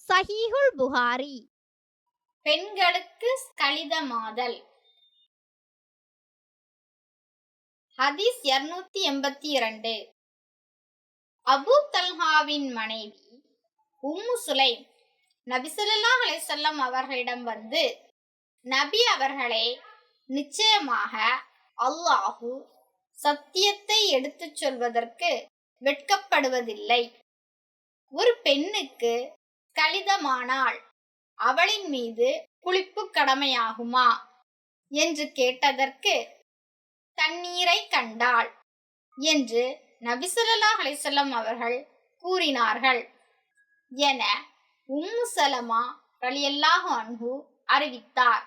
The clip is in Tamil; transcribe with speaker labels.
Speaker 1: சஹீஹுல் புகாரி.
Speaker 2: பெண்களுக்கு கலிதமாதல். ஹதீஸ் 282. அபூ தல்ஹாவின் மனைவி உம்மு சுலைம் நபி ஸல்லல்லாஹு அலைஹி வஸல்லம் அவர்களிடம் வந்து, நபி அவர்களே, நிச்சயமாக அல்லாஹு சத்தியத்தை எடுத்துச் சொல்வதற்கு வெட்கப்படுவதில்லை. ஒரு பெண்ணுக்கு கலிதமானால் அவளின் மீது குளிப்பு கடமையாகுமா என்று கேட்டதற்கு, தண்ணீரை கண்டாள் என்று நபி ஸல்லல்லாஹு அலைஹி வஸல்லம் அவர்கள் கூறினார்கள் என உம்மு சலமா ரலியல்லாஹு அன்ஹு அறிவித்தார்.